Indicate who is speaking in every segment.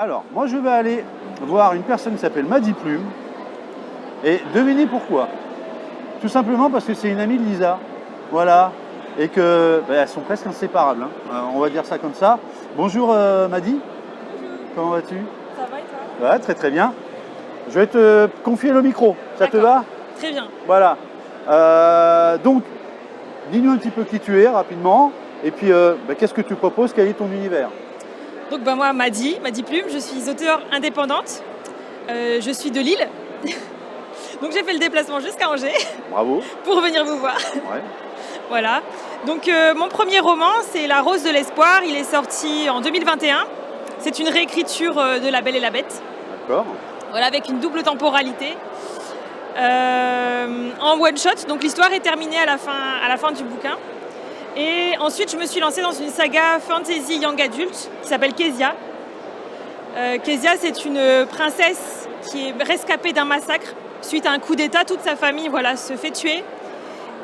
Speaker 1: Alors, moi je vais aller voir une personne qui s'appelle Madi Plume. Et devinez pourquoi. Tout simplement parce que c'est une amie de Lisa. Voilà. Et que elles sont presque inséparables. On va dire ça comme ça. Bonjour Madi.
Speaker 2: Bonjour.
Speaker 1: Comment vas-tu?
Speaker 2: Ça va et toi?
Speaker 1: Ouais, très très bien. Je vais te confier le micro. Ça te va?
Speaker 2: Très bien.
Speaker 1: Voilà. Donc, dis-nous un petit peu qui tu es rapidement. Et puis, qu'est-ce que tu proposes? Quel est ton univers?
Speaker 2: Donc moi, Madi Plume, je suis auteure indépendante. Je suis de Lille. Donc j'ai fait le déplacement jusqu'à Angers.
Speaker 1: Bravo.
Speaker 2: Pour venir vous voir.
Speaker 1: Ouais.
Speaker 2: Voilà. Donc mon premier roman, c'est La Rose de l'Espoir. Il est sorti en 2021. C'est une réécriture de La Belle et la Bête.
Speaker 1: D'accord.
Speaker 2: Voilà, avec une double temporalité. En one shot. Donc l'histoire est terminée à la fin du bouquin. Et ensuite, je me suis lancée dans une saga fantasy young adulte qui s'appelle Kezia. Kezia, c'est une princesse qui est rescapée d'un massacre. Suite à un coup d'état, toute sa famille se fait tuer.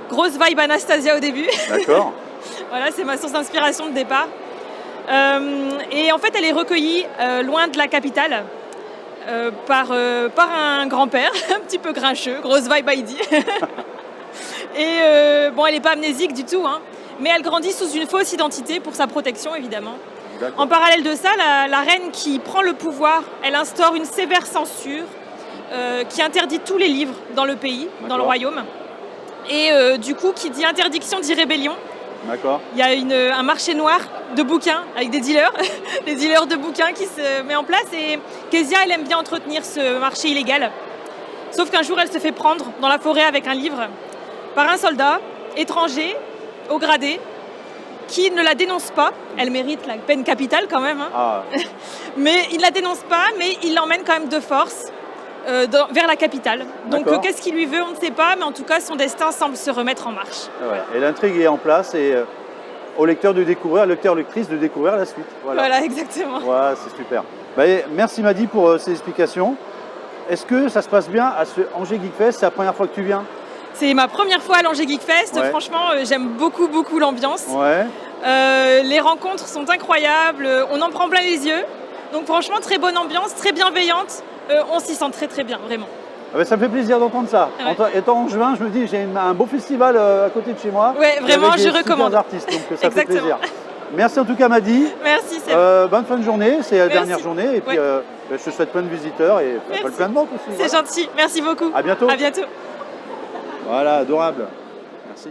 Speaker 2: Grosse vibe Anastasia au début.
Speaker 1: D'accord.
Speaker 2: Voilà, c'est ma source d'inspiration de départ. Et en fait, elle est recueillie loin de la capitale par un grand-père, un petit peu grincheux, grosse vibe Heidi. Et elle n'est pas amnésique du tout, hein, mais elle grandit sous une fausse identité pour sa protection, évidemment. En parallèle de ça, la reine qui prend le pouvoir, elle instaure une sévère censure qui interdit tous les livres dans le pays, dans le royaume. Et du coup, qui dit interdiction dit rébellion.
Speaker 1: D'accord.
Speaker 2: Il y a un marché noir de bouquins avec des dealers, des dealers de bouquins qui se met en place. Et Kezia, elle aime bien entretenir ce marché illégal. Sauf qu'un jour, elle se fait prendre dans la forêt avec un livre par un soldat étranger, au gradé, qui ne la dénonce pas. Elle mérite la peine capitale quand même. Hein.
Speaker 1: Ah.
Speaker 2: Mais il ne la dénonce pas, mais il l'emmène quand même de force vers la capitale. Donc qu'est-ce qu'il lui veut, on ne sait pas, mais en tout cas, son destin semble se remettre en marche.
Speaker 1: Ouais. Et l'intrigue est en place et au lecteur de découvrir, lectrice de découvrir la suite.
Speaker 2: Voilà exactement.
Speaker 1: Voilà, c'est super. Merci Madi pour ces explications. Est-ce que ça se passe bien à ce Angers Geek Fest? C'est la première fois que tu viens?
Speaker 2: C'est ma première fois à l'Angers Geek Fest.
Speaker 1: Ouais.
Speaker 2: Franchement, j'aime beaucoup l'ambiance.
Speaker 1: Ouais.
Speaker 2: Les rencontres sont incroyables. On en prend plein les yeux. Donc franchement, très bonne ambiance, très bienveillante. On s'y sent très bien, vraiment.
Speaker 1: Ça me fait plaisir d'entendre ça.
Speaker 2: Ouais.
Speaker 1: Étant en juin, je me dis, j'ai un beau festival à côté de chez moi.
Speaker 2: Ouais, vraiment, je recommande.
Speaker 1: Artistes, donc ça fait plaisir. Merci en tout cas, Madi.
Speaker 2: Merci, c'est
Speaker 1: bonne fin de journée, c'est la dernière journée. Et puis, je te souhaite plein de visiteurs et plein de ventes aussi.
Speaker 2: C'est gentil, merci beaucoup.
Speaker 1: À bientôt.
Speaker 2: À bientôt.
Speaker 1: Voilà, adorable. Merci.